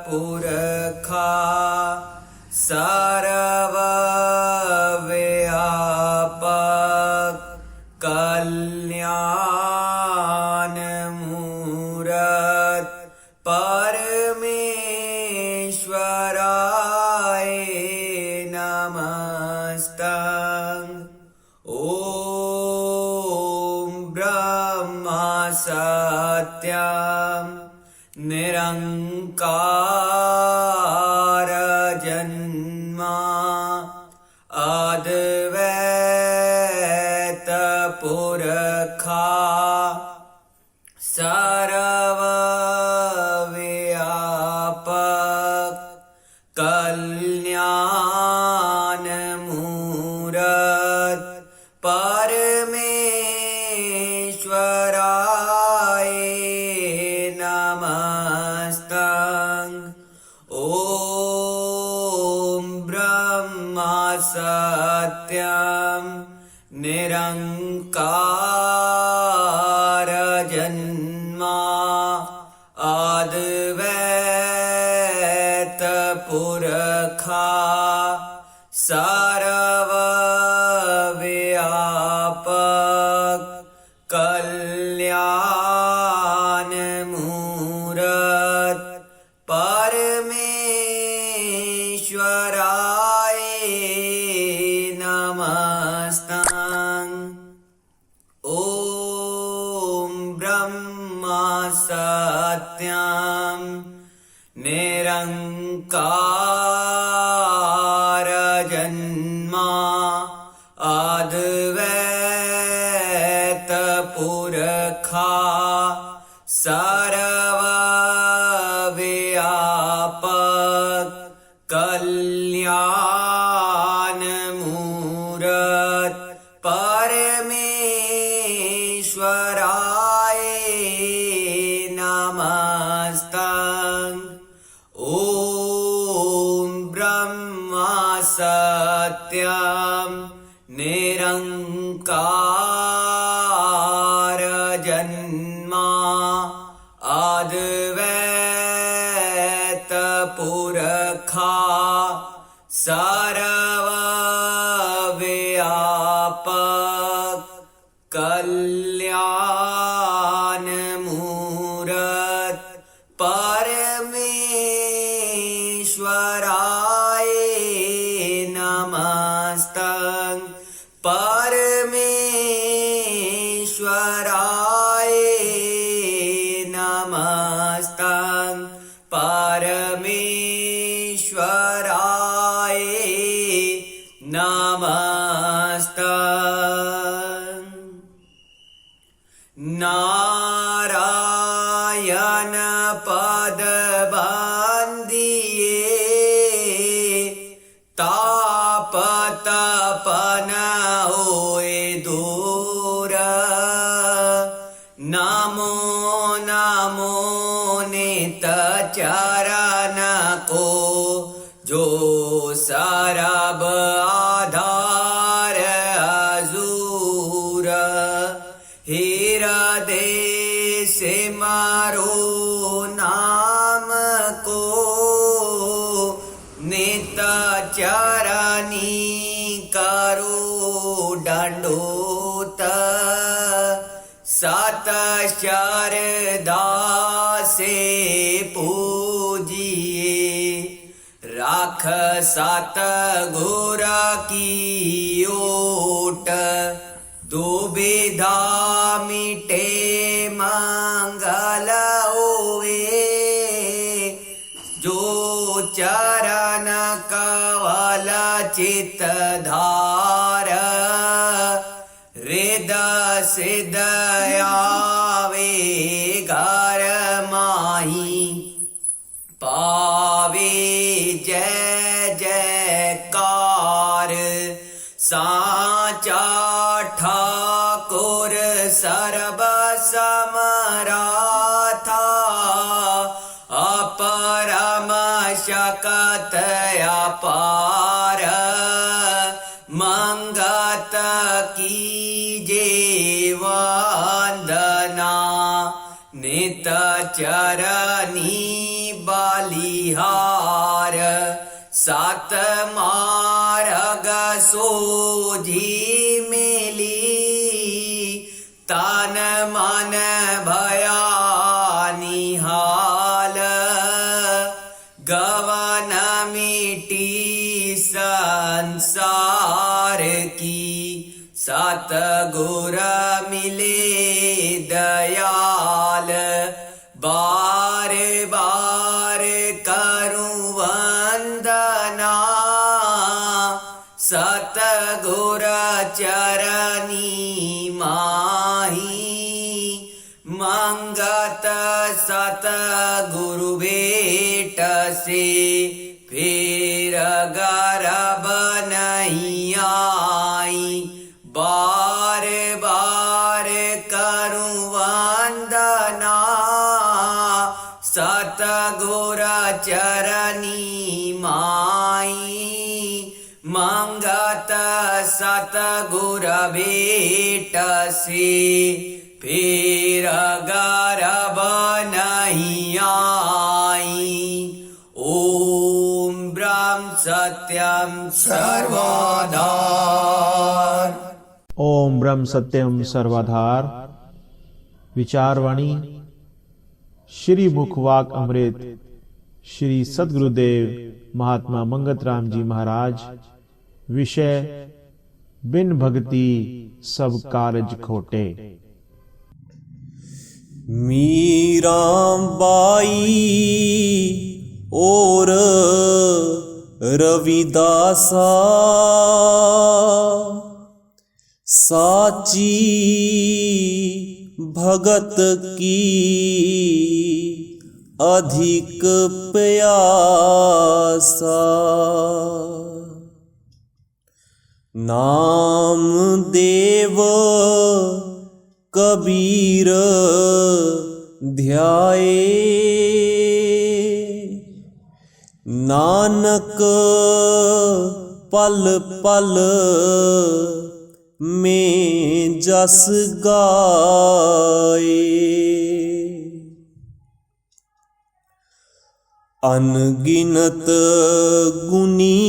पुरखा सर्वव्यापक कल्याणमूरत परमेश्वराय नमस्तं। ॐ ब्रह्मा सत्यं निरंकार जन्मा अद्वैत पुरखा सर्वव्यापक कल्याणमूरत परमेश्वराय नमस्तं। ॐ ब्रह्मा सत्यं निरंकार जन्मा अद्वैत पुरखा सर्वव्यापक कल्याणमूरत परमेश्वराय नमस्तं। ॐ ब्रह्मा सत्यं निरंकार जन्मा अद्वैत पुरखा सर्वव्यापक कल्याणमूरत परमेश्वराय नमस्तं। ॐ ब्रह्मा सत्यं निरंकार जन्मा अद्वैत पुरखा सर्वव्यापक कल्याणमूरत परमेश्वराय नमस्तं। परमेश्वराय नमस्तं। परमेश्वराय नमस्तं। नारायण पद बंदिए ताप तपन होए दूर। नमो नमो नित चरण को जो सरब आधार अजूर। हृदय से मारो नाम को नित चरणी करो दंडोत। सत श्रद्धा से पूजिए राख सत गुर की ओट। दुविधा मिटे मंगल होए जो चरण कवल चित धार। हृदय सिद्ध आवे घर माही पावे जय जयकार। साचा ठाकुर सर्व समराथा अपरम शकत अपार। मंगत कीजे वंदना नित चरणी बल बलिहार सत मार्ग सोझी मिली तन मन भया निहाल गवन मिटी संसार की सतगुर मिले दयाल बार बार करूं वंदना सतगुर चरनी माही मंगत सतगुरु भेट से फिर गर्भ नहीं आई बार बार करूं वंदना सतगुर चरनी माई मंगत सतगुर भेट से फिर गर्भ नहीं आई। ओम ब्रह्म सत्यम सर्वधार। ओम ब्रह्म सत्यम सर्वाधार। विचारवाणी श्री मुखवाक अमृत श्री सद्गुरुदेव महात्मा मंगत राम जी महाराज। विषय बिन भक्ति सब कारज खोटे। मीराबाई और रविदासा साची भगत की अधिक प्यासा नाम देव कबीर ध्याए नानक पल पल में जस गाए अनगिनत गुनी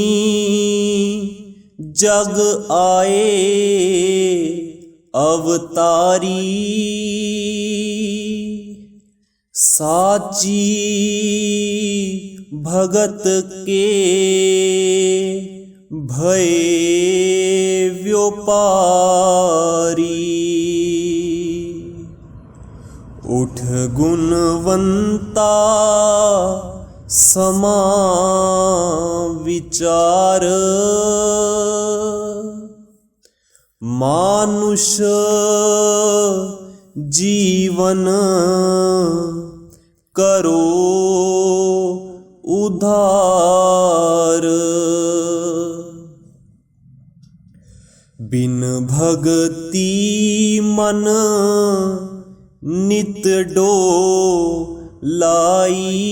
जग आए अवतारी साची भगत के भय व्योपारी उठ गुणवंता समा विचार मानुष जीवन करो उधार बिन भगति मन नित डो लाई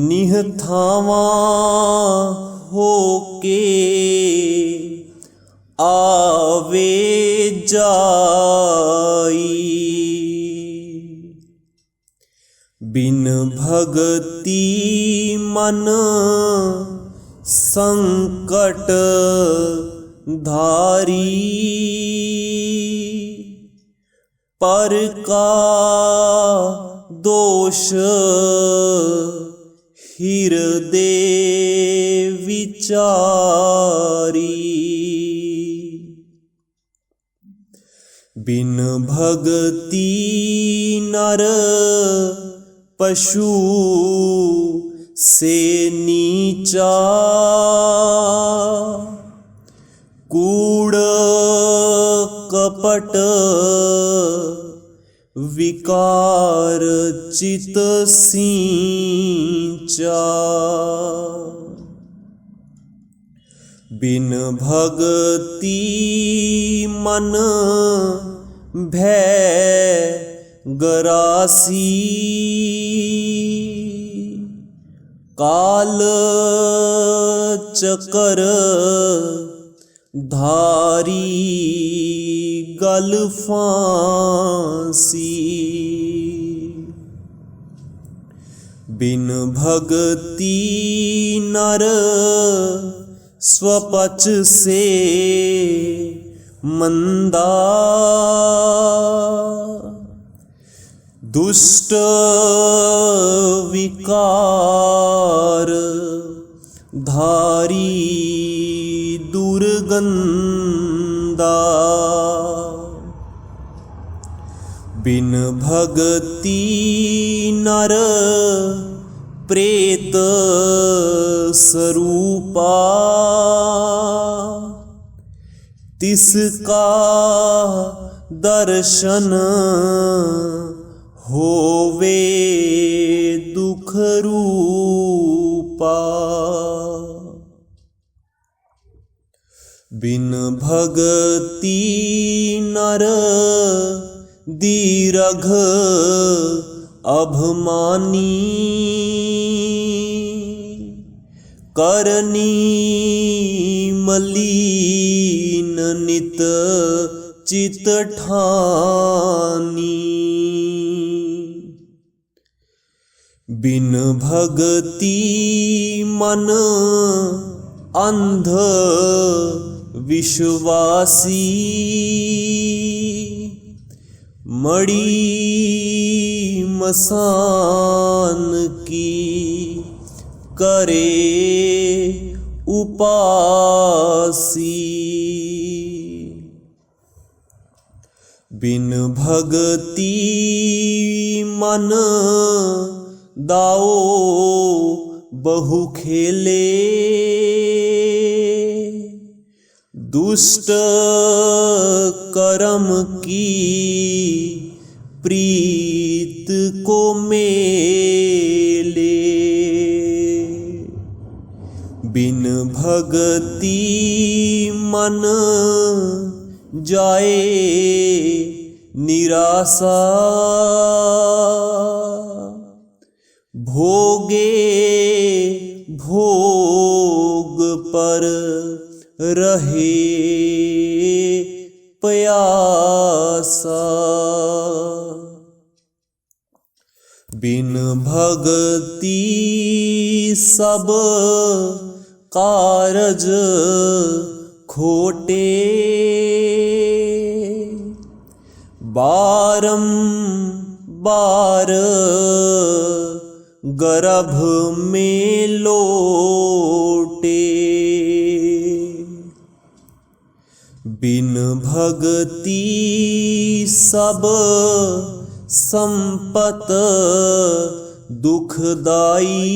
निहथावा होके आवे जाई बिन भगति मन संकट धारी पर का दोष हृदय विचारी बिन भगति नर पशु से नीचा कूड़ कपट विकार चित सींचा बिन भगति मन भय गरासी काल चकर धारी गल फांसी बिन भगति नर स्वपच से मंदा, दुष्ट विकार धारी दुर्गंधा। बिन भगति नर प्रेत स्वरूपा, तिसका दर्शन होवे दुख रूपा। बिन भगति नर दीर्घ अभिमानी, करनी मलीन नित चित ठानी। बिन भगति मन अंध विश्वासी, मड़ी मसान की करे उपासी। बिन भगति मन दाओ बहु खेले, दुष्ट कर्म की प्रीत को मेले। बिन भगति मन जाए निराशा, भोगे भोग पर रहे प्यासा। बिन भगति सब कारज खोटे, बारंबार गर्भ में लोटे। बिन भगति सब संपत दुखदाई,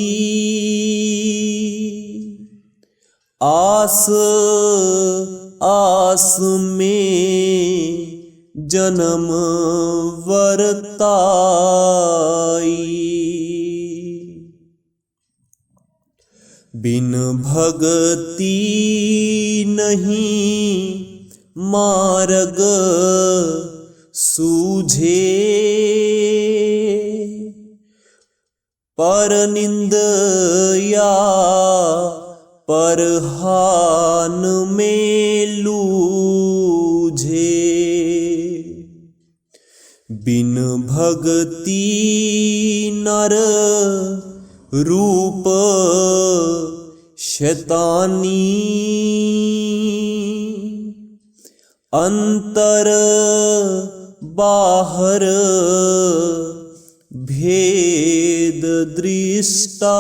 आस आस में जन्म वरताई। बिन भगति नहीं मार्ग सूझे, पर निंदया पर हान में लूझे। बिन भगति नर रूप शैतानी, अंतर बाहर भेद दृष्टानी।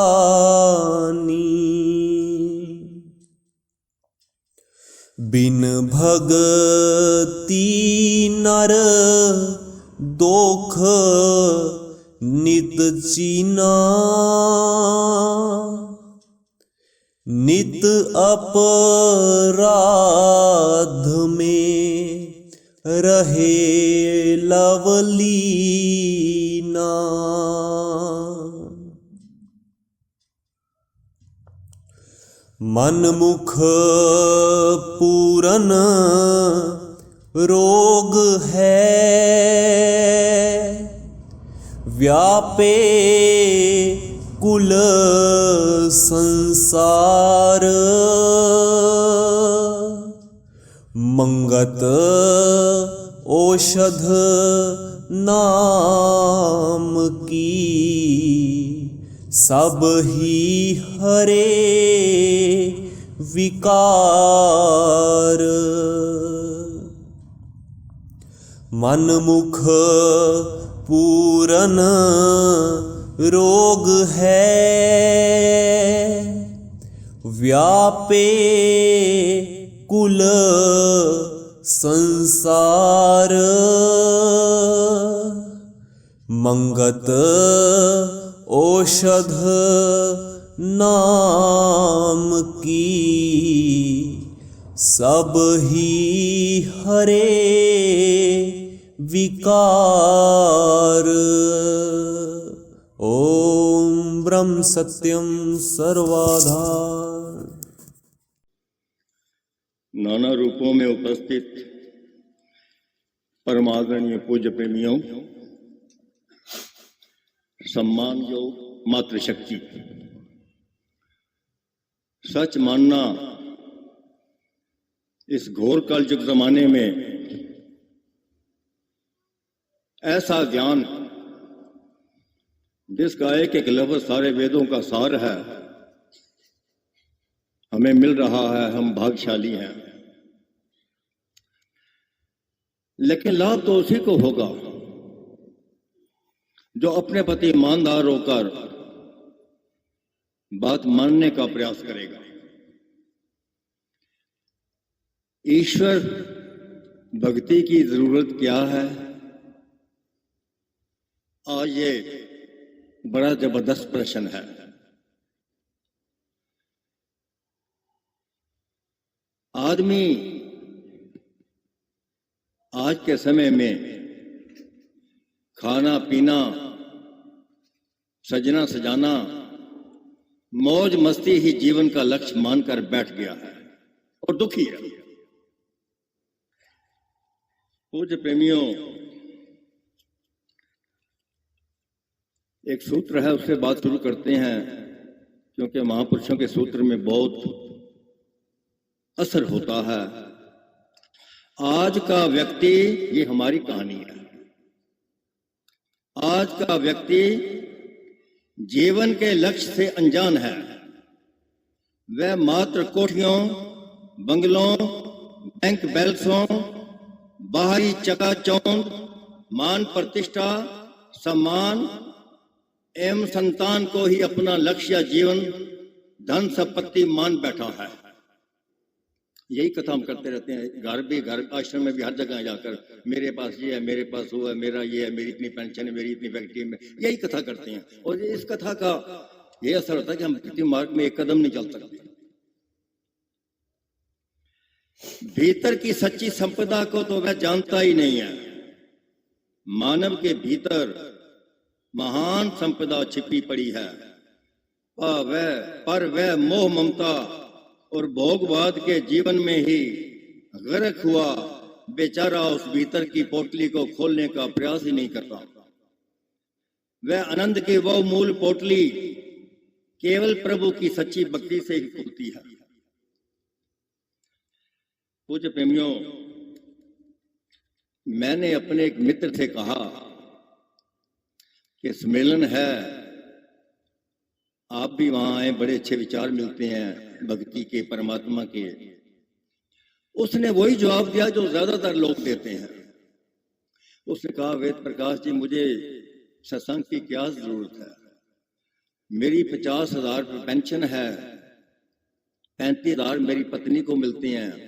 बिन भगति नर दोख नित चीना, नित अपराध में रहे लवलीना। मन मुख पूरन रोग है, व्यापे कुल संसार। मंगत औषध नाम की सब ही हरे विकार। मन मुख पूरन रोग है, व्यापे कुल संसार। मंगत औषध नाम की, सब ही हरे विकार। ओम ब्रह्म सत्यम सर्वाधार। नाना रूपों में उपस्थित परमादरणीय पूज्य प्रेमियों, सम्मान योग मातृशक्ति। सच मानना इस घोर कलयुग जमाने में ऐसा ज्ञान जिसका एक एक लफ्ज सारे वेदों का सार है, हमें मिल रहा है। हम भाग्यशाली हैं। लेकिन लाभ तो उसी को होगा जो अपने प्रति ईमानदार होकर बात मानने का प्रयास करेगा। ईश्वर भक्ति की जरूरत क्या है? आज ये बड़ा जबरदस्त प्रश्न है। आदमी आज के समय में खाना पीना, सजना सजाना, मौज मस्ती ही जीवन का लक्ष्य मानकर बैठ गया है और दुखी है। पूज्य प्रेमियों, एक सूत्र है, उससे बात शुरू करते हैं, क्योंकि महापुरुषों के सूत्र में बहुत असर होता है। आज का व्यक्ति, ये हमारी कहानी है, आज का व्यक्ति जीवन के लक्ष्य से अनजान है। वह मात्र कोठियों, बंगलों, बैंक बैलेंसों, बाहरी चकाचौंध, मान प्रतिष्ठा, सम्मान एवं संतान को ही अपना लक्ष्य, जीवन, धन संपत्ति मान बैठा है। यही कथा हम करते रहते हैं, घर भी, घर आश्रम में भी, हर जगह जाकर मेरे पास ये है, मेरे पास वो है, मेरा ये है, मेरी इतनी पेंशन है, मेरी इतनी फैक्ट्री में, यही कथा करते हैं। और इस कथा का ये असर होता है कि हम भक्ति मार्ग में एक कदम नहीं चल सकते। भीतर की सच्ची संपदा को तो वह जानता ही नहीं है। मानव के भीतर महान संपदा छिपी पड़ी है, पर वह मोह ममता और भोगवाद के जीवन में ही गर्क हुआ बेचारा उस भीतर की पोटली को खोलने का प्रयास ही नहीं करता। वह आनंद की वो मूल पोटली केवल प्रभु की सच्ची भक्ति से ही खुलती है। पूज्य प्रेमियों, मैंने अपने एक मित्र से कहा कि सम्मेलन है, आप भी वहां आए, बड़े अच्छे विचार मिलते हैं भक्ति के, परमात्मा के। उसने वही जवाब दिया जो ज्यादातर लोग देते हैं। उसने कहा, वेद प्रकाश जी, मुझे सत्संग की क्या जरूरत है? मेरी 50,000 पेंशन है, 35,000 मेरी पत्नी को मिलती हैं,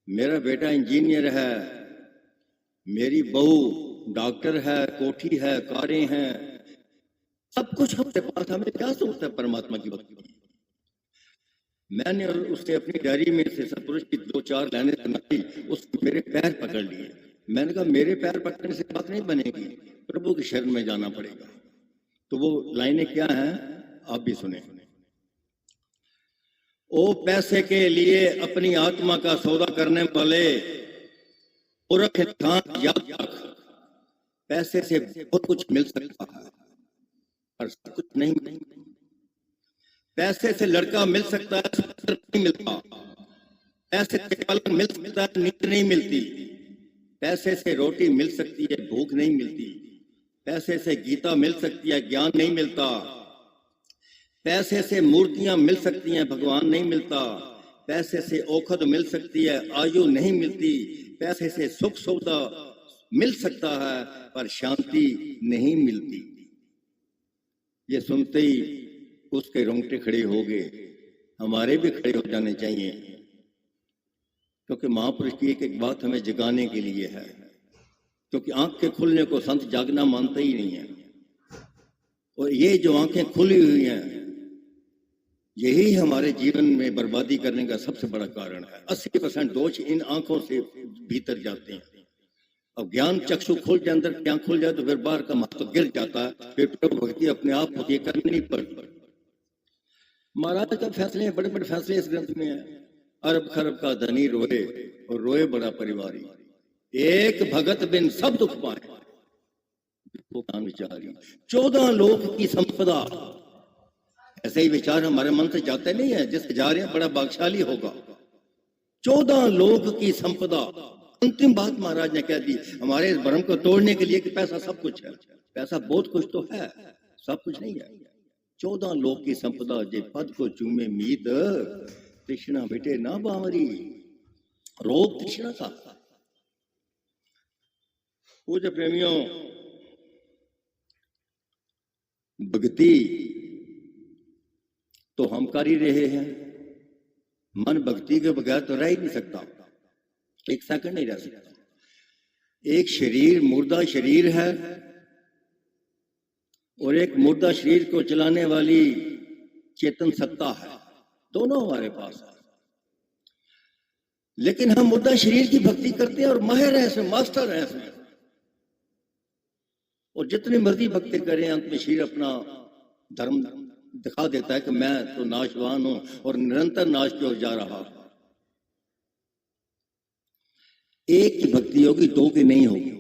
मेरा बेटा इंजीनियर है, मेरी बहू डॉक्टर है, कोठी है, कारें हैं, सब कुछ हमारे पास, हमें क्या जरूरत है परमात्मा की भक्ति की? मैंने उससे अपनी डायरी में से सतपुरुष की 2-4 लाइनें सुनाई, उसने मेरे पैर पकड़ लिए। मैंने कहा, मेरे पैर पकड़ने से बात नहीं बनेगी, प्रभु की शरण में जाना पड़ेगा। तो वो लाइनें क्या हैं, आप भी सुने। ओ पैसे के लिए अपनी आत्मा का सौदा करने वाले, पुरख इंसान याद रख, पैसे से बहुत कुछ मिल सकता है पर सब कुछ नहीं। पैसे से लड़का मिल सकता है, नहीं मिलता। पैसे से पलंग मिल सकता है, नींद नहीं मिलती। पैसे से रोटी मिल सकती है, भूख नहीं मिलती। पैसे से गीता मिल सकती है, ज्ञान नहीं मिलता। पैसे से मूर्तियां मिल सकती हैं, भगवान नहीं मिलता। पैसे से औखद मिल सकती है, आयु नहीं मिलती। पैसे से सुख सुविधा मिल सकता है, पर शांति नहीं मिलती। ये सुनते ही उसके रोंगटे खड़े हो गए, हमारे भी खड़े हो जाने चाहिए, क्योंकि महापुरुष की एक एक बात हमें जगाने के लिए है। क्योंकि आंख के खुलने को संत जागना मानते ही नहीं है, और ये जो आंखें खुली हुई हैं यही हमारे जीवन में बर्बादी करने का सबसे बड़ा कारण है। 80% दोष इन आंखों से भीतर जाते हैं। अब ज्ञान चक्षु खुल जाए, अंदर ज्ञान खुल जाए तो फिर बाहर का महत्व गिर जाता है, फिर प्रभु भक्ति अपने आप होती है, करनी नहीं पड़ती। महाराज का फैसले, बड़े बड़े फैसले इस ग्रंथ में है। अरब खरब का धनी रोए और रोए बड़ा परिवारी, एक भगत बिन सब दुख पाए। विचार 14 लोक की संपदा, ऐसे ही विचार हमारे मन से जाते नहीं है। जिससे जा रहे हैं बड़ा भाग्यशाली होगा। 14 लोक की संपदा, अंतिम बात महाराज ने कह दी हमारे इस भ्रम को तोड़ने के लिए कि पैसा सब कुछ है। पैसा बहुत कुछ तो है, सब कुछ नहीं है। 14 लोक की संपदा, जे पद को चूमे मीत, तृष्णा बेटे ना बावरी, रोग तृष्णा का। पूज्य प्रेमियों, भक्ति तो हम कर ही रहे हैं। मन भक्ति के बगैर तो रह ही नहीं सकता, एक सेकंड नहीं रह सकता। एक शरीर मुर्दा शरीर है और एक मुर्दा शरीर को चलाने वाली चेतन सत्ता है, दोनों हमारे पास है। लेकिन हम मुर्दा शरीर की भक्ति करते हैं और माहिर हैं इसमें, मास्टर हैं इसमें, और जितनी मर्जी भक्ति करें अंत में शरीर अपना धर्म दिखा देता है कि मैं तो नाशवान हूं और निरंतर नाश की ओर जा रहा हूं। एक की भक्ति होगी, दो की नहीं होगी,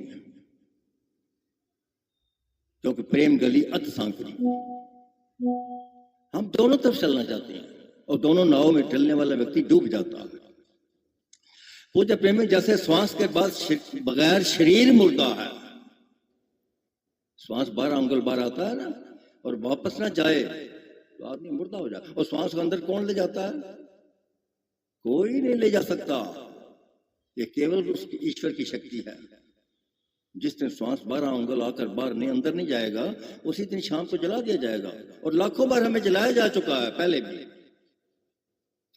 क्योंकि प्रेम गली अत सांकरी। हम दोनों तरफ चलना चाहते हैं और दोनों नावों में चलने वाला व्यक्ति डूब जाता है। पूज्य प्रेमी, जैसे श्वास के बाद बगैर शरीर मुर्दा है, श्वास 12 अंगुल बाहर आता है ना, और वापस ना जाए तो आदमी मुर्दा हो जाए। और श्वास को अंदर कौन ले जाता है? कोई नहीं ले जा सकता, ये केवल उसकी ईश्वर की शक्ति है। जिस दिन श्वास 12 अंगुल आकर बाहर नहीं, अंदर नहीं जाएगा, उसी दिन शाम को जला दिया जाएगा। और लाखों बार हमें जलाया जा चुका है पहले भी,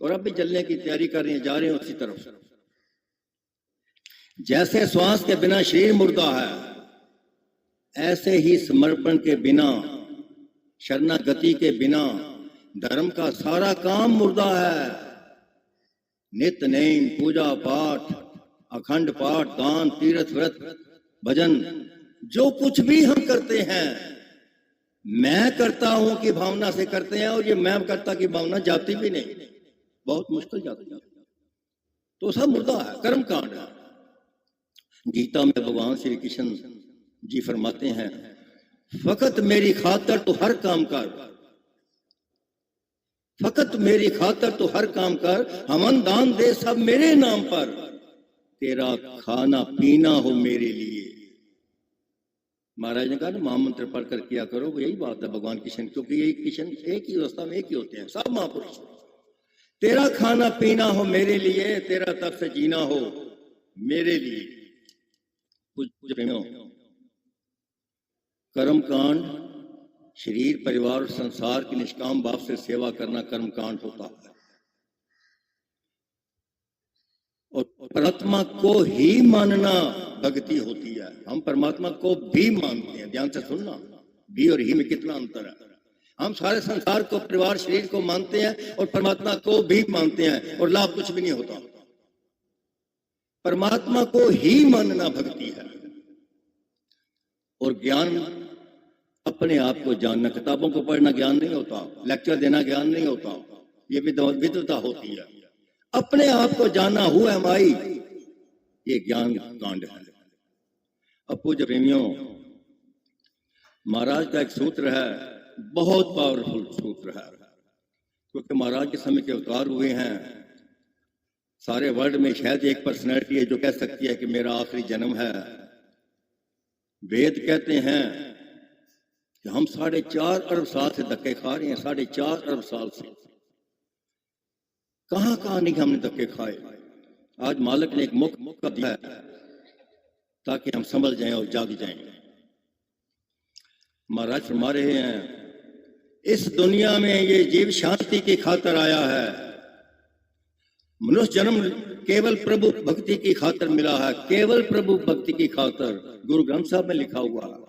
और अब भी जलने की तैयारी कर रहे हैं, जा रहे हैं उसी तरफ। जैसे श्वास के बिना शरीर मुर्दा है, ऐसे ही समर्पण के बिना, शरणागति के बिना धर्म का सारा काम मुर्दा है। नित्य नेम, पूजा पाठ, अखंड पाठ, दान, तीर्थ व्रत, भजन, जो कुछ भी हम करते हैं मैं करता हूं की भावना से करते हैं, और ये मैं करता की भावना जाती भी नहीं, बहुत मुश्किल जाती है, तो सब मुर्दा है, कर्म कांड है। गीता में भगवान श्री कृष्ण जी फरमाते हैं, फकत मेरी खातर तो हर काम कर, फकत मेरी खातर तो हर काम कर, हमन दान दे सब मेरे नाम पर, तेरा खाना पीना हो मेरे लिए। महाराज ने कहा ना, महामंत्र पढ़कर किया करो, यही बात है भगवान कृष्ण, क्योंकि यही कृष्ण एक ही अवस्था में एक ही होते हैं, सब महापुरुष। तेरा खाना पीना हो मेरे लिए, तेरा तप से जीना हो मेरे लिए। कर्म कांड शरीर, परिवार और संसार की निष्काम भाव से सेवा करना कर्म कांड होता है, और परमात्मा को ही मानना भक्ति होती है। हम परमात्मा को भी मानते हैं, ध्यान से सुनना, भी और ही में कितना अंतर है। हम सारे संसार को, परिवार, शरीर को मानते हैं और परमात्मा को भी मानते हैं, और लाभ कुछ भी नहीं होता। परमात्मा को ही मानना भक्ति है। और ज्ञान अपने आप को जानना, किताबों को पढ़ना ज्ञान नहीं होता, लेक्चर देना ज्ञान नहीं होता, ये विद्वता होती है। अपने आप को जाना, हु एम आई, ये ज्ञान कांड है। अब पूज्य प्रेमियों, महाराज का एक सूत्र है, बहुत पावरफुल सूत्र है, क्योंकि महाराज के समय के अवतार हुए हैं। सारे वर्ल्ड में शायद एक पर्सनैलिटी है जो कह सकती है कि मेरा आखिरी जन्म है। वेद कहते हैं कि हम 4.5 अरब साल से धक्के खा रहे हैं। 4.5 अरब साल से कहां कहां नहीं हमने धक्के खाए। आज मालिक ने एक मौका दिया है ताकि हम समझ जाएं और जाग जाएं। महाराज फरमा रहे हैं, इस दुनिया में ये जीव शांति की खातिर आया है। मनुष्य जन्म केवल प्रभु भक्ति की खातिर मिला है, केवल प्रभु भक्ति की खातिर। गुरु ग्रंथ साहब में लिखा हुआ है,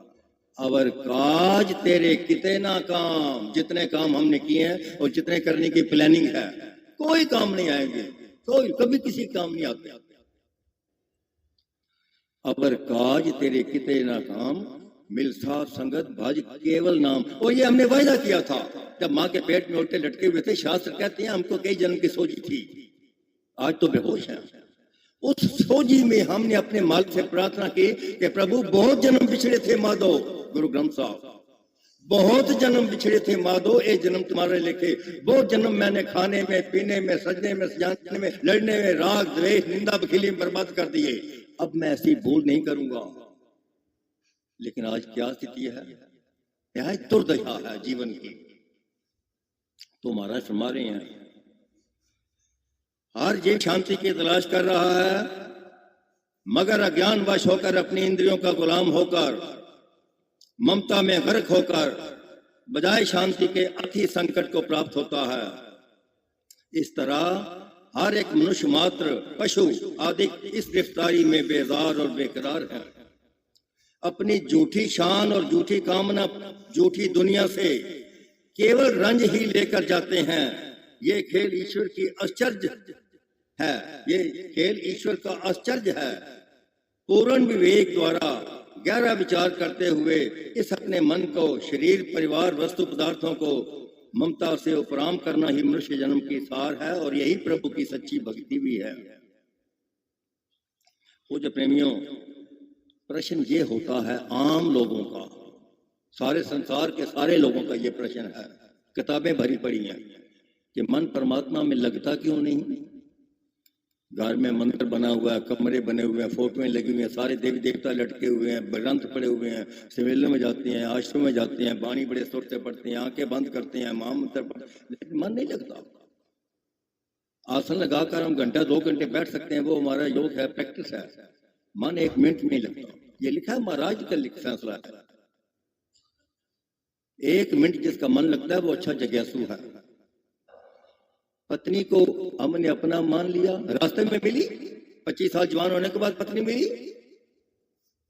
अवर काज तेरे कितने ना काम। जितने काम हमने किए हैं और जितने करने की प्लानिंग है, कोई काम नहीं आएंगे, कोई कभी किसी काम नहीं आते। अवर काज तेरे कितने ना काम, मिल साथ संगत भाज केवल नाम। और ये हमने वायदा किया था जब माँ के पेट में उल्टे लटके हुए थे। शास्त्र कहते हैं हमको कई जन्म की सोजी थी, आज तो बेहोश है। उस सोजी में हमने अपने मालिक से प्रार्थना की कि प्रभु बहुत जन्म बिछड़े थे माधो। गुरु ग्रंथ साहब, बहुत जन्म बिछड़े थे माधो, एक जन्म तुम्हारे लिखे। बहुत जन्म मैंने खाने में, पीने में, सजने में, सजाने में, लड़ने में, राग द्वेष निंदा बखिली में बर्बाद कर दिए। अब मैं ऐसी भूल नहीं करूंगा। लेकिन आज क्या स्थिति है, यह दुर्दशा है जीवन की। तो महाराज फरमा रहे हैं, हर जीव शांति की तलाश कर रहा है, मगर अज्ञानवश होकर अपनी इंद्रियों का गुलाम होकर, ममता में गर्क होकर बजाय शांति के अति संकट को प्राप्त होता है। इस तरह हर एक मनुष्य मात्र, पशु आदि इस गिरफ्तारी में बेजार और बेकरार है। अपनी झूठी शान और झूठी कामना, झूठी दुनिया से केवल रंज ही लेकर जाते हैं। ये खेल ईश्वर की आश्चर्य है, ये खेल ईश्वर का आश्चर्य है। पूर्ण विवेक द्वारा गहरा विचार करते हुए इस अपने मन को, शरीर, परिवार, वस्तु पदार्थों को ममता से उपराम करना ही मनुष्य जन्म की सार है, और यही प्रभु की सच्ची भक्ति भी है। पूज्य प्रेमियों, प्रश्न ये होता है आम लोगों का, सारे संसार के सारे लोगों का ये प्रश्न है, किताबें भरी पड़ी हैं कि मन परमात्मा में लगता क्यों नहीं। घर में मंदिर बना हुआ है, कमरे बने हुए हैं, फोटोएं लगी हुई हैं, सारे देवी देवता लटके हुए हैं, ग्रंथ पड़े हुए हैं, सिविलों में जाते हैं, आश्रम में जाते हैं, बाणी बड़े सुर से पढ़ते हैं, आंखें बंद करते हैं, महामंत्र पढ़ते, लेकिन मन नहीं लगता। आसन लगाकर हम घंटा 2 घंटे बैठ सकते हैं, वो हमारा योग है, प्रैक्टिस है। मन 1 मिनट नहीं लगता। ये लिखा है, महाराज का फैसला है। 1 मिनट जिसका मन लगता है वो अच्छा जिज्ञासु है। पत्नी को हमने अपना मान लिया, रास्ते में मिली, 25 साल जवान होने के बाद पत्नी मिली,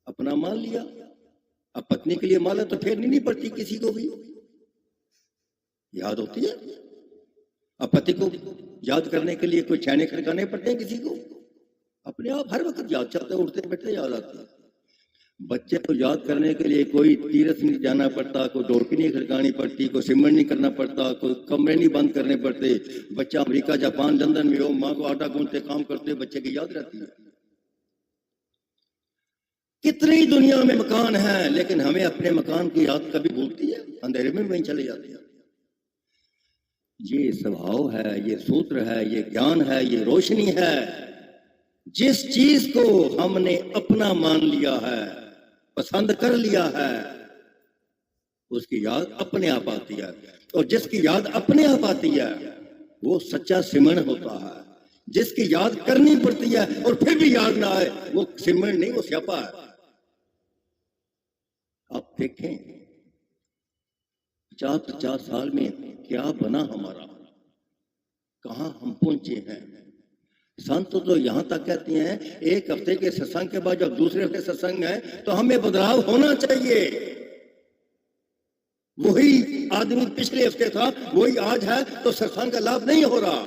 अपना मान लिया। अब पत्नी के लिए माला तो फेरनी नहीं पड़ती, किसी को भी याद होती है। अब पति को याद करने के लिए कोई छैने खड़काने पड़ते हैं किसी को, अपने आप हर वक्त याद चाहते हैं, उठते बैठते याद आती है। बच्चे को याद करने के लिए कोई तीर्थ नहीं जाना पड़ता, कोई ढोलकी नहीं खड़कानी पड़ती, कोई सिमरन नहीं करना पड़ता, कोई कमरे नहीं बंद करने पड़ते। बच्चा अमेरिका, जापान, लंदन में हो, माँ को आटा गूंथते काम करते, बच्चे की याद रहती है। कितनी दुनिया में मकान है, लेकिन हमें अपने मकान की याद कभी भूलती है, अंधेरे में वहीं चले जाते हैं। ये स्वभाव है, ये सूत्र है, ये ज्ञान है, ये रोशनी है। जिस चीज को हमने अपना मान लिया है, पसंद कर लिया है, उसकी याद अपने आप आती है। और जिसकी याद अपने आप आती है वो सच्चा सिमरन होता है। जिसकी याद करनी पड़ती है और फिर भी याद ना आए, वो सिमरन नहीं, वो स्यापा है। आप देखें 50 साल में क्या बना हमारा, कहां हम पहुंचे हैं। संत तो यहां तक कहते हैं, 1 हफ्ते के सत्संग के बाद जब दूसरे हफ्ते सत्संग है तो हमें बदलाव होना चाहिए। वही आदमी पिछले हफ्ते था, वही आज है, तो सत्संग का लाभ नहीं हो रहा।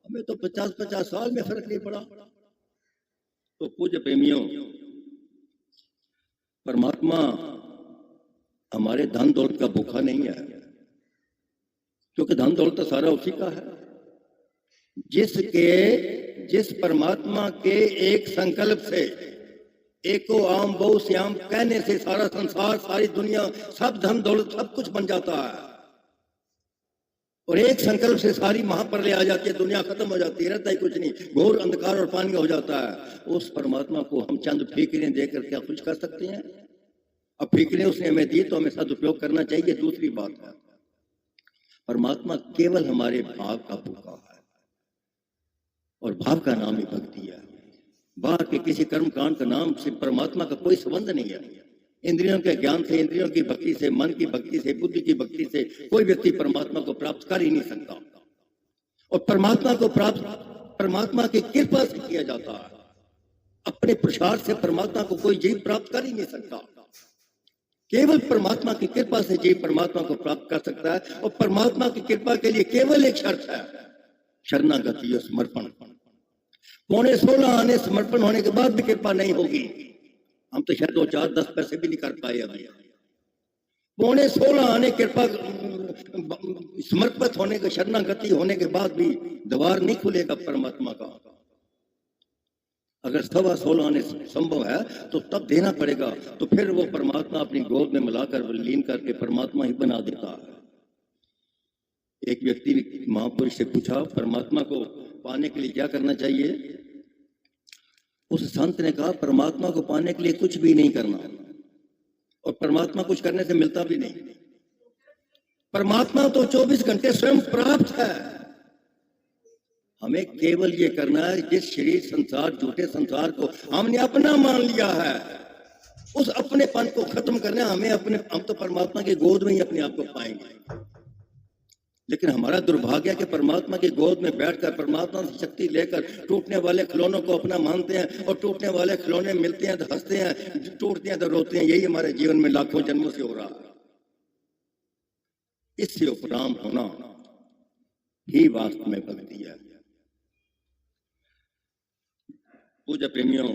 हमें तो 50 साल में फर्क नहीं पड़ा। तो पूज्य प्रेमियों, परमात्मा हमारे धन दौलत का भूखा नहीं है, क्योंकि धन दौलत तो सारा उसी का है। जिस परमात्मा के एक संकल्प से, एको आम बहु श्याम कहने से सारा संसार, सारी दुनिया, सब धन दौलत सब कुछ बन जाता है। और एक संकल्प से सारी महाप्रलय आ जाती है, दुनिया खत्म हो जाती है, रहता ही कुछ नहीं, घोर अंधकार और पानी हो जाता है। उस परमात्मा को हम चंद फीकरें देकर क्या कुछ कर सकते हैं? अब फिक्रें उसने हमें दी तो हमें सदुपयोग करना चाहिए, दूसरी बात है। परमात्मा केवल हमारे भाव का भूखा है, और भाव का नाम ही भक्ति है। बाहर के किसी कर्म कांड का नाम से परमात्मा का कोई संबंध नहीं है। इंद्रियों के ज्ञान से, इंद्रियों की भक्ति से, मन की भक्ति से, बुद्धि की भक्ति से कोई व्यक्ति परमात्मा को प्राप्त कर ही नहीं सकता। और परमात्मा को प्राप्त परमात्मा की कृपा से किया जाता है। अपने प्रसाद से परमात्मा को कोई जीव प्राप्त कर ही नहीं सकता। केवल परमात्मा की कृपा से जीव परमात्मा को प्राप्त कर सकता है। और परमात्मा की कृपा के लिए केवल एक शर्त है, शरणागति और समर्पण। 16:15 आने समर्पण होने के बाद भी कृपा नहीं होगी। हम तो शायद 2, 4, 10 पैसे भी नहीं कर पाए अभी। 16:15 आने कृपा समर्पित होने के, शरणागति होने के बाद भी द्वार नहीं खुलेगा परमात्मा का। अगर 16:15 आने संभव है तो तब देना पड़ेगा। तो फिर वो परमात्मा अपनी गोद में मिलाकर लीन करके परमात्मा ही बना देता है। एक व्यक्ति ने महापुरुष से पूछा, परमात्मा को पाने के लिए क्या करना चाहिए? उस संत ने कहा, परमात्मा को पाने के लिए कुछ भी नहीं करना, और परमात्मा कुछ करने से मिलता भी नहीं। परमात्मा तो 24 घंटे स्वयं प्राप्त है। हमें केवल ये करना है, जिस शरीर संसार, झूठे संसार को हमने अपना मान लिया है, उस अपनेपन को खत्म करना। हम तो परमात्मा की गोद में ही अपने आप को पाएंगे। लेकिन हमारा दुर्भाग्य है कि परमात्मा की गोद में बैठकर परमात्मा से शक्ति लेकर टूटने वाले खिलौनों को अपना मानते हैं, और टूटने वाले खिलौने मिलते हैं तो हंसते हैं, टूटते हैं तो रोते हैं। यही हमारे जीवन में लाखों जन्मों से हो रहा है। इससे उपराम होना ही वास्तव में भक्ति है। पूज्य प्रेमियों,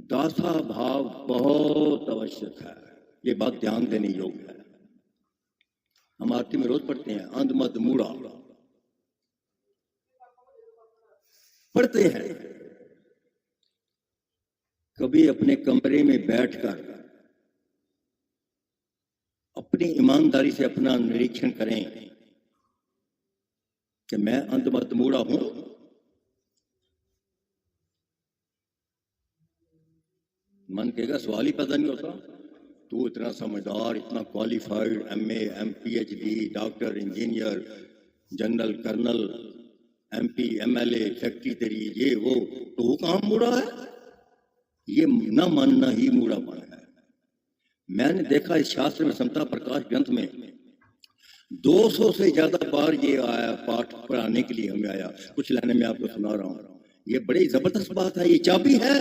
दासा भाव बहुत आवश्यक है। ये बात ध्यान देने योग्य है। हम आरती में रोज पढ़ते हैं, अंध मद मूढ़ा पढ़ते हैं। कभी अपने कमरे में बैठकर अपनी ईमानदारी से अपना निरीक्षण करें कि मैं अंध मद मूढ़ा हूं। मन कहेगा सवाल ही पैदा नहीं होता, तू इतना समझदार, इतना qualified, MA, PhD, doctor, engineer, general, colonel, MP, MLA, factory तेरी, ये वो, तो कहां मूढ़ा है? ये न मानना ही मूढ़ापन है। मैंने देखा इस शास्त्र में, समता प्रकाश ग्रंथ में 200 से ज्यादा बार ये आया, पाठ पढ़ाने के लिए हमें आया। कुछ लाने में आपको सुना रहा हूं। ये बड़ी जबरदस्त बात है। ये चाबी है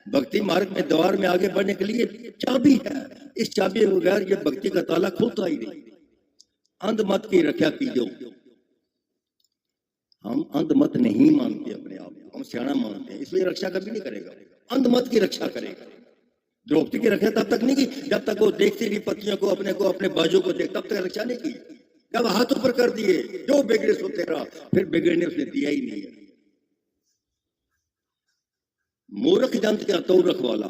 भक्ति मार्ग में, द्वार में आगे बढ़ने के लिए चाबी है। इस चाबी के बगैर ये भक्ति का ताला खुलता ही नहीं। अंधमत की रक्षा कीजिए। हम अंधमत नहीं मानते अपने आप को, हम सियाना मानते हैं, इसलिए रक्षा कभी नहीं करेगा। अंधमत की रक्षा करेगा। द्रौपदी की रक्षा तब तक नहीं की जब तक वो देखती रही पत्नियों को, अपने बाजू को देख, तब तक रक्षा नहीं की। जब हाथ ऊपर कर दिए, जो बिगड़े सो तेरा, फिर बिगड़ने उसने दिया ही नहीं। मूर्ख जंत क्या तौरख वाला।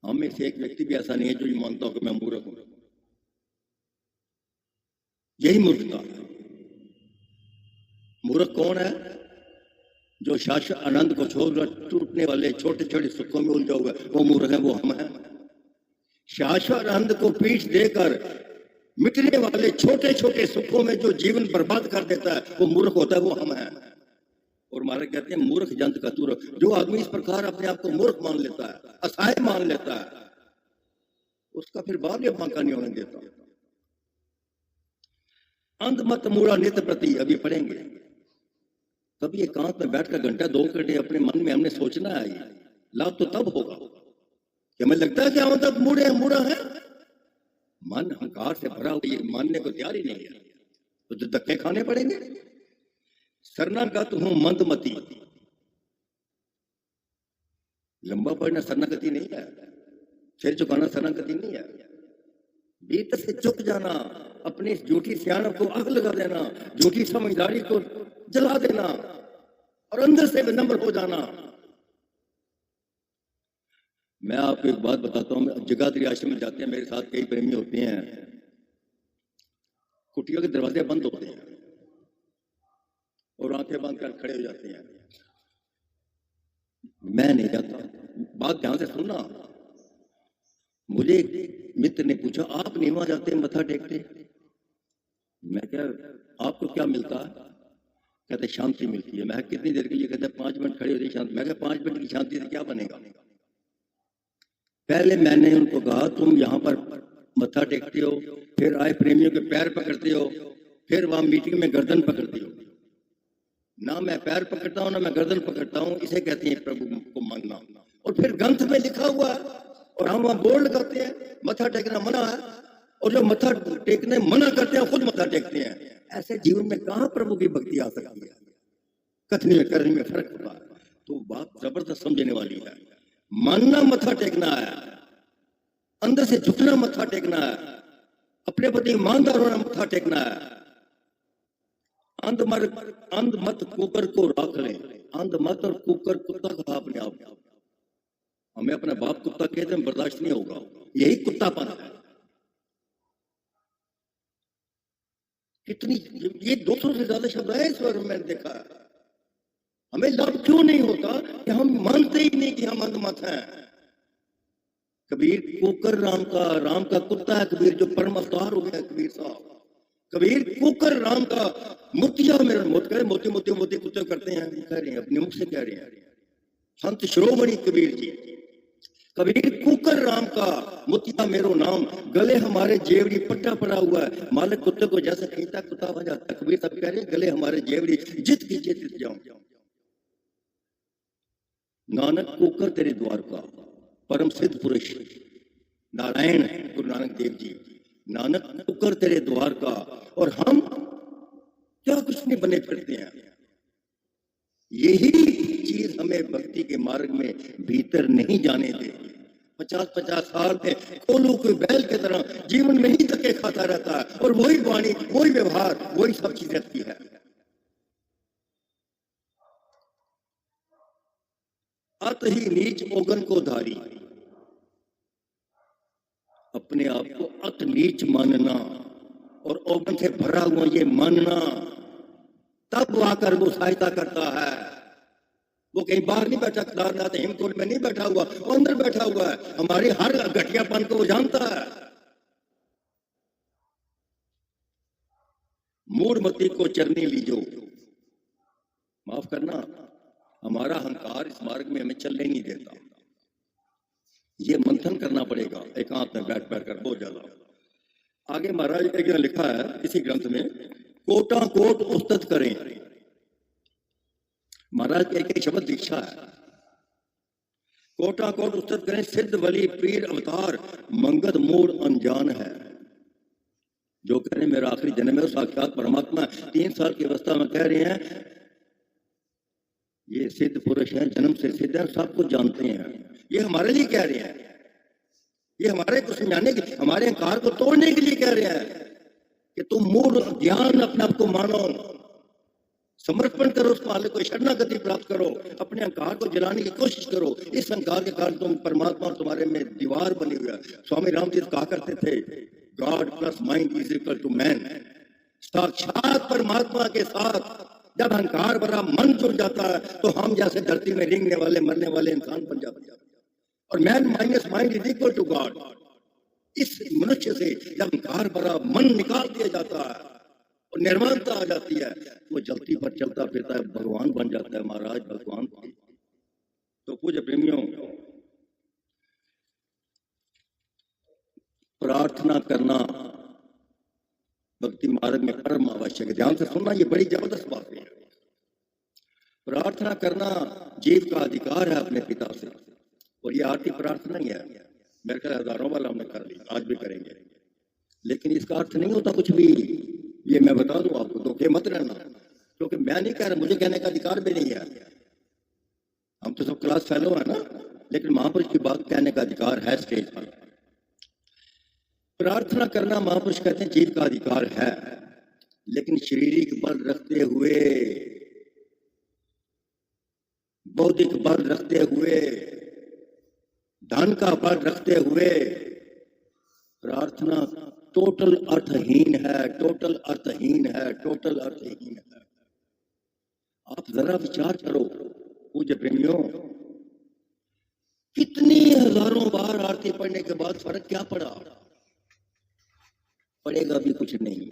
हम में से एक व्यक्ति भी ऐसा नहीं है जो ये मानता हो कि मैं मूर्ख हूं। यही मूर्खता है। मूर्ख कौन है? जो शाश्वत आनंद को छोड़कर टूटने वाले छोटे छोटे सुखों में उलझा हुआ है, वो मूर्ख है, वो हम है। शाश्वत आनंद को पीठ देकर मिटने वाले छोटे छोटे सुखों में जो जीवन बर्बाद कर देता है, वो मूर्ख होता है, वो हम है। और महाराज कहते हैं, मूर्ख जंत का तूर्ख। जो आदमी इस प्रकार अपने आप को मूर्ख मान लेता है, असहाय मान लेता है, उसका फिर बाद में बांका नहीं होने देता। अंधमत मूढ़ा नित्य प्रति, अभी पढ़ेंगे। कभी एकांत में बैठकर घंटा 2 घंटे अपने मन में हमने सोचना है। लाभ तो तब होगा कि हमें लगता है कि हम तब मूढ़ा है। मन अहंकार से भरा हुआ, ये मानने को तैयार ही नहीं है, तो धक्के खाने पड़ेंगे। शरणागत हूं मंदमती। लंबा पढ़ना शरणागति नहीं है, सिर झुकाना शरणागति नहीं है। भीतर से चुक जाना, अपनी झूठी सियाणप को आग लगा देना, झूठी समझदारी को जला देना, और अंदर से विनम्र हो जाना। मैं आपको एक बात बताता हूं। जगाधरी आश्रम में जाते हैं, मेरे साथ कई प्रेमी होते हैं। कुटिया के दरवाजे बंद होते हैं और आंखें बंद कर खड़े हो जाते हैं। मैं नहीं जाता। बात ध्यान से सुनना। मुझे एक मित्र ने पूछा, आप नहीं वहां जाते मत्था टेकते? मैं क्या, आपको क्या मिलता है? कहते शांति मिलती है। मैं कितनी देर के लिए? कहते 5 मिनट खड़े होती शांति। मैं क्या 5 मिनट की शांति से क्या बनेगा? पहले मैंने उनको कहा, तुम यहाँ पर मत्था टेकते हो, फिर आए प्रेमियों के पैर पकड़ते हो, फिर वहां मीटिंग में गर्दन पकड़ते हो। ना मैं पैर पकड़ता हूँ ना मैं गर्दन पकड़ता हूँ, इसे कहते हैं प्रभु को मानना। और फिर ग्रंथ में लिखा हुआ है और हम वहां बोर्ड लगाते हैं मत्था टेकना मना है, और जो मत्था टेकने मना करते हैं खुद मत्था टेकते हैं। ऐसे जीवन में कहां प्रभु की भक्ति आ सकती है? कथनी में करने में फर्क होता है। तो बात जबरदस्त समझने वाली है। मानना मत्था टेकना है, अंदर से झुकना मत्था टेकना है, अपने प्रति ईमानदार होना मत्था टेकना है। अंध मत कुकर को राख लें। अंध मत और कुकर कुत्ता कहा अपने आप। हमें अपना बाप कुत्ता कहते हैं, बर्दाश्त नहीं होगा। यही कुत्तापन है। कितनी ये 200 से ज्यादा शब्द है इस बार मैंने देखा है। हमें लाभ क्यों नहीं होता कि हम मानते ही नहीं कि हम अंधमत हैं। कबीर कुकर राम का कुत्ता है। कबीर जो परम अवतार हो गया कबीर साहब। कबीर कुकर राम का मोतिया मेरा मोत करे, मोती मोती मोती कुत्ते करते हैं, कह रहे हैं, अपने मुख से कह रहे हैं संत शिरोमणि कबीर जी। कबीर कुकर राम का मोतिया मेरो नाम, गले हमारे जेवड़ी पट्टा पड़ा हुआ है, मालिक कुत्ते को जैसे खींचता कुत्ता बन जाता। कबीर साहब कह रहे हैं गले हमारे जेवड़ी जित की जित जाऊं। नानक कुकर तेरे द्वार का, परम सिद्ध पुरुष नारायण गुरु नानक देव जी। नानक कुकर तेरे द्वार का, और हम क्या कुछ नहीं बने फिरते हैं। यही चीज हमें भक्ति के मार्ग में भीतर नहीं जाने दे। 50-50 साल में कोलू के बैल की तरह जीवन में ही धक्के खाता रहता है, और वही वाणी, वही व्यवहार, वही सब चीज रहती है। अत ही नीच ओगन को धारी, अपने आप को अत नीच मानना और ओगन से भरा हुआ ये मानना, तब आकर वो सहायता करता है। वो कहीं बाहर नहीं बैठा, केदारनाथ हेमकुंड में नहीं बैठा हुआ, वो अंदर बैठा हुआ है। हमारे हर घटियापन को वो जानता है। मूढ़मती को चरनी लीजो, माफ करना, हमारा अहंकार इस मार्ग में हमें चलने नहीं देता। ये मंथन करना पड़ेगा एकांत में बैठ कर बहुत ज्यादा। आगे महाराज एक लिखा है इसी ग्रंथ में, कोटा कोट उस्तत करें। महाराज एक एक शब्द दीक्षा है। कोटा कोट उस्तत करें, सिद्ध वली पीर अवतार, मंगत मूड अनजान है। जो कह रहे मेरा आखिरी जन्म है, साक्षात परमात्मा 3 साल की अवस्था में कह रहे हैं ये सिद्ध पुरुष है, जन्म से सिद्ध है, सब कुछ जानते हैं। ये हमारे लिए कह रहे हैं, ये हमारे को समझाने के, हमारे अहंकार को तोड़ने के लिए कह रहे हैं कि तुम मूल ज्ञान अपने आप को मानो, समर्पण करो उस मालिक को, शरणागति प्राप्त करो, अपने अहंकार को जलाने की कोशिश करो। इस अहंकार के कारण तुम परमात्मा तुम्हारे में दीवार बनी हुई है। स्वामी रामतीर्थ कहा करते थे, God plus mind is equal to man. साक्षात परमात्मा के साथ जब अहंकार भरा मन जुड़ जाता है तो हम जैसे धरती में रेंगने वाले मरने वाले इंसान बन जाते हैं। और man minus mind is equal to God. इस मनुष्य से जब अहंकार भरा मन निकाल दिया जाता है और निर्माणता आ जाती है, वो जलती पर चलता फिरता है, भगवान बन जाता है। महाराज भगवान। तो पूज्य प्रेमियों, प्रार्थना करना भक्ति मार्ग में परम आवश्यक है। ध्यान से सुनना, ये बड़ी जबरदस्त बात है। प्रार्थना करना जीव का अधिकार है अपने पिता से, और ये आरती प्रार्थना ही है। मेरे ख्याल हजारों वाला हमने कर ली, आज भी करेंगे, लेकिन इसका अर्थ नहीं होता कुछ भी। ये मैं बता दूं आपको, धोखे मत रहना, क्योंकि मैं नहीं कह रहा, मुझे कहने का अधिकार भी नहीं है। हम तो सब क्लास फेलो है ना, लेकिन महापुरुष की बात कहने का अधिकार है स्टेज पर। प्रार्थना करना महापुरुष कहते हैं जीव का अधिकार है, लेकिन शारीरिक बल रखते हुए, बौद्धिक बल रखते हुए, धन का बल रखते हुए प्रार्थना टोटल अर्थहीन है, टोटल अर्थहीन है, टोटल अर्थहीन है। आप जरा विचार करो पूज्य प्रेमियों, कितनी हजारों बार आरती पढ़ने के बाद फर्क क्या पड़ा? पड़ेगा भी कुछ नहीं।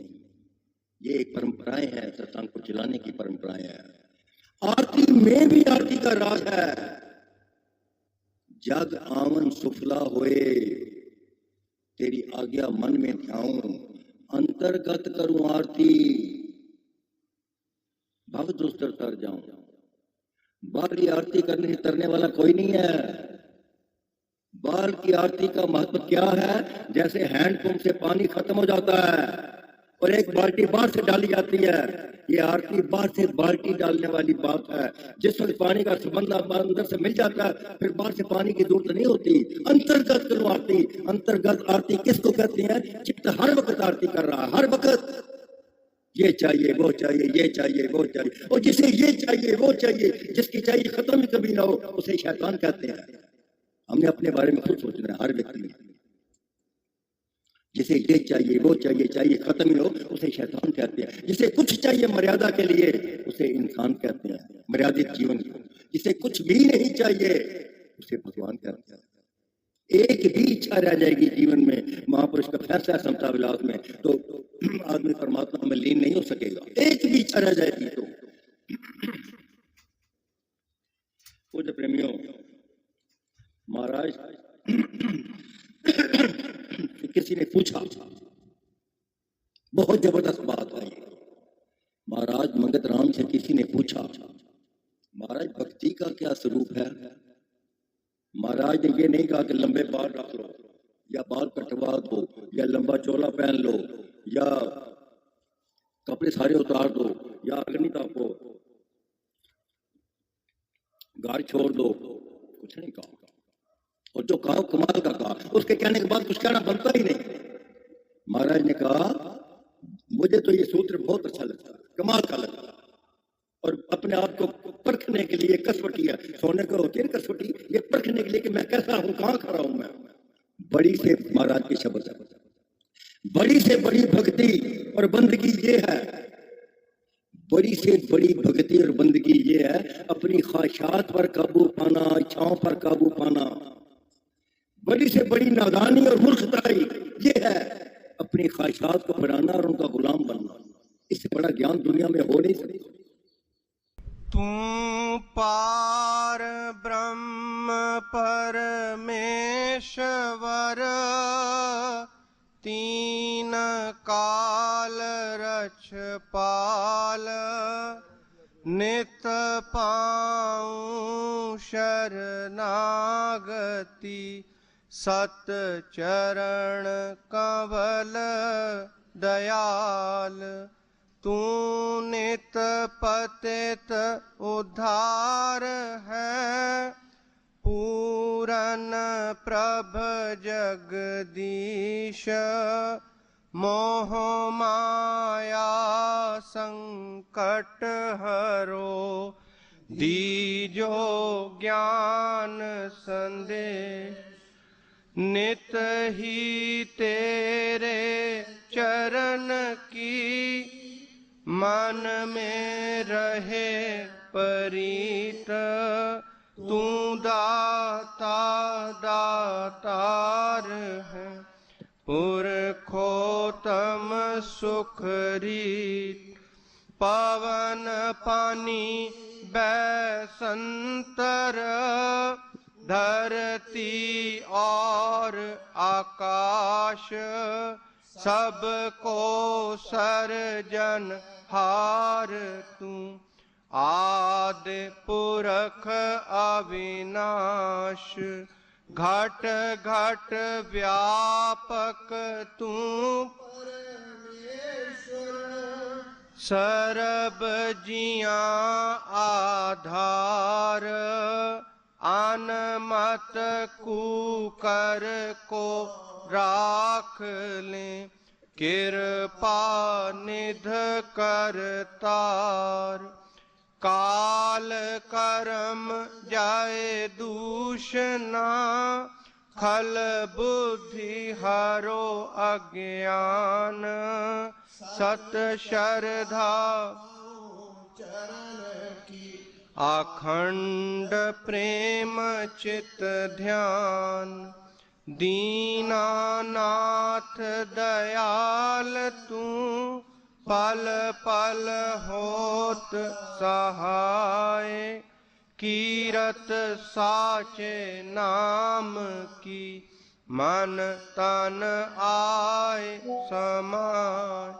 ये एक परंपराएं हैं, सत्संग को चलाने की परंपराएं हैं। आरती में भी आरती का राज है। जग आवन सुफला होए, तेरी आज्ञा मन में ध्याऊं, अंतर्गत करूं आरती, भव दुस्तर तर जाऊं। बाहरी आरती करने से तरने वाला कोई नहीं है। बाल की आरती का महत्व क्या है? जैसे हैंडपंप से पानी खत्म हो जाता है और एक बाल्टी बाहर से डाली जाती है, ये आरती बाहर से बाल्टी डालने वाली बात है। जिस वक्त पानी का संबंध अंदर से मिल जाता है, फिर बाहर से पानी की जरूरत नहीं होती। अंतर्गत करो आरती। अंतर्गत आरती किसको कहती है? चित्त हर वक्त आरती कर रहा है, हर वक्त ये चाहिए वो चाहिए, ये चाहिए वो चाहिए, और जिसे ये चाहिए वो चाहिए, जिसकी चाहिए खत्म ही कभी ना हो, उसे शैतान कहते हैं। हमने अपने बारे में खुद सोचना है, हर व्यक्ति में। जिसे ये चाहिए वो चाहिए, चाहिए खत्म ही हो, उसे शैतान कहते हैं। जिसे कुछ चाहिए मर्यादा के लिए, उसे इंसान कहते हैं, मर्यादित जीवन को। जिसे कुछ भी नहीं चाहिए, उसे भगवान कहते हैं। एक भी इच्छा रह जाएगी जीवन में, महापुरुष का फैसला समता विलास में, तो आदमी परमात्मा में लीन नहीं हो सकेगा। एक भी इच्छा रह जाएगी तो। पूज्य प्रेमियों, महाराज किसी ने पूछा, बहुत जबरदस्त बात है ये। महाराज मंगत राम से किसी ने पूछा, महाराज भक्ति का क्या स्वरूप है? महाराज ने ये नहीं कहा कि लंबे बाल रख लो, या बाल कटवा दो, या लंबा चोला पहन लो, या कपड़े सारे उतार दो, या अग्नि तापो, घर छोड़ दो। कुछ नहीं कहा। और जो कहा कमाल का कहा, उसके कहने के बाद कुछ कहना बनता ही नहीं। महाराज ने कहा, मुझे तो ये सूत्र बहुत अच्छा लगता, कमाल का लगा, और अपने आप को परखने के लिए कसवटी है। सोने को होती है कसवटी, ये परखने के लिए कि मैं कैसा हूं, कहां खड़ा हूं मैं। बड़ी से महाराज के शब्द, बड़ी से बड़ी भक्ति और बंदगी ये है, बड़ी से बड़ी भक्ति और बंदगी ये है, अपनी ख्वाहिशात पर काबू पाना, इच्छाओं पर काबू पाना। बड़ी से बड़ी नादानी और मूर्खताई ये है, अपनी ख्वाहिशात को बढ़ाना और उनका गुलाम बनना। इससे बड़ा ज्ञान दुनिया में हो नहीं सकता। तू पार ब्रह्म परमेश्वर, तीन काल रछपाल, नित पाऊं शरणागति, सत चरण कवल दयाल। तू नित पतित उद्धार है, पूरन प्रभ जगदीश, मोह माया संकट हरो, दीजो ज्ञान संदेश। नित ही तेरे चरण की मन में रहे परीत, तू दाता दातार है, पुरखोत्तम सुखरीत। पवन पानी बैसंतर, धरती और आकाश, सबको सर्जन हार तू। आदि पुरख अविनाश, घट घट व्यापक तू परमेश्वर। सर्ब जिया आधार, अनमत कुकर को राख ले, कृपा निध करतार। काल कर्म जाए दूषणा, खल बुद्धि हरो अज्ञान। सत श्रद्धा चरण की अखंड प्रेम चित ध्यान, दीनानाथ दयाल तू, पल पल होत सहाय, कीरत साचे नाम की, मन तन आए समाय।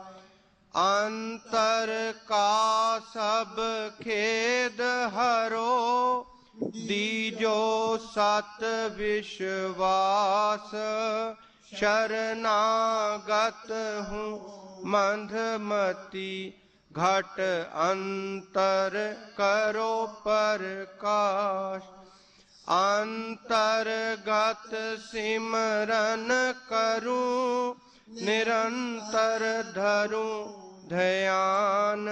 अंतर का सब खेद हरो, दीजो सत विश्वास, शरणागत हूँ मंदमती, घट अंतर करो प्रकाश। अंतर्गत सिमरन करूं, निरंतर धरूं ध्यान,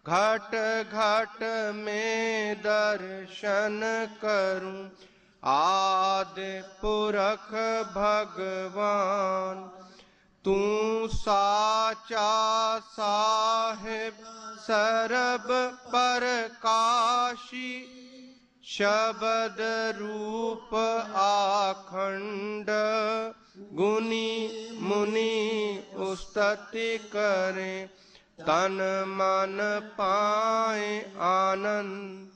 घट घट में दर्शन करूं, आदि पुरख भगवान। तू साचा साहिब सरब प्रकाशी, शब्द रूप आखंड, गुनी मुनि उस्तति करें, तन मन पाए आनंद।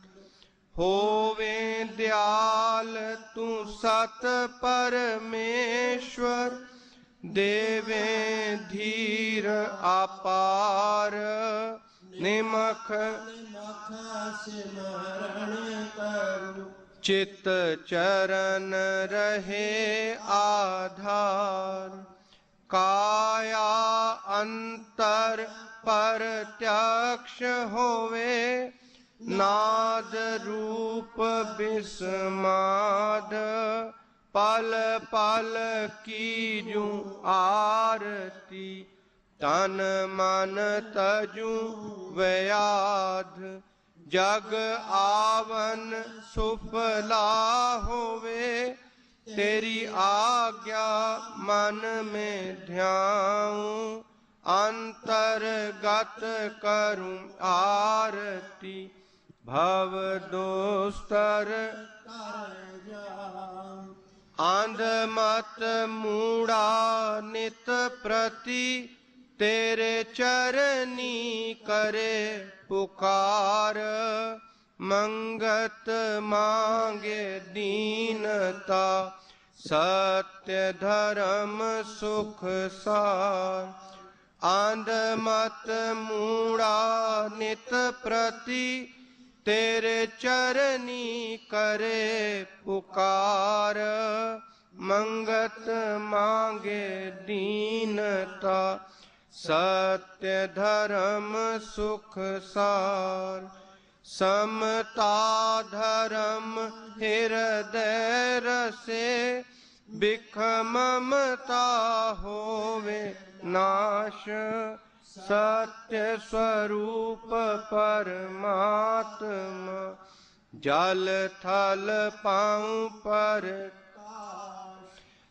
होवे दयाल तू सत परमेश्वर, देवे धीर अपार, निमख सिमरण करूं, चित चरण रहे आधार। काया अंतर प्रत्यक्ष होवे, नाद रूप विस्माद, पल पल कीजूं आरती, तन मन तजूं व्याध। जग आवन सुफला होवे, तेरी आज्ञा मन में ध्याऊं, अंतर्गत करूं आरती, भव दोस्तर आंध मत मूढ़ा नित प्रति, तेरे चरनी करे पुकार। मंगत मांगे दीनता, सत्य धर्म सुख सार। आंध मत मूढ़ा नित प्रति, तेरे चरनी करे पुकार। मंगत मांगे दीनता, सत्य धर्म सुख सार। समता धर्म हृदय रसे, बिख ममता होवे नाश। सत्य स्वरूप परमात्मा, जल थल पाऊं पर।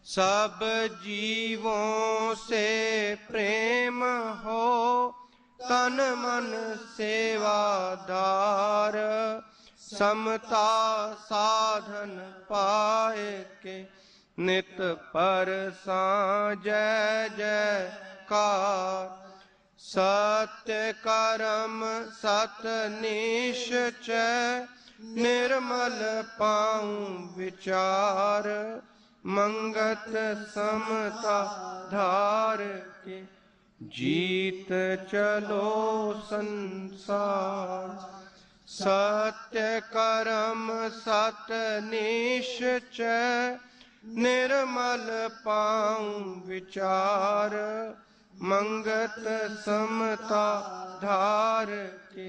सब जीवों से प्रेम हो, तन मन सेवादार। समता साधन पाए के, नित पर जय जयकार। सत्य कर्म सत निश्चय, निर्मल पाऊं विचार। मंगत समता धार के, जीत चलो संसार। सत्य कर्म सत निश्चय, निर्मल पाऊं विचार। मंगत समता धार के,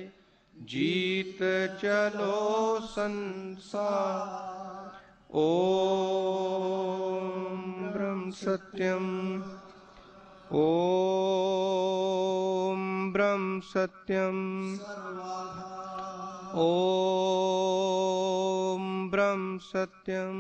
जीत चलो संसार। ओम ब्रह्म सत्यम, ओम ब्रह्म सत्यम, ओम ब्रह्म सत्यम।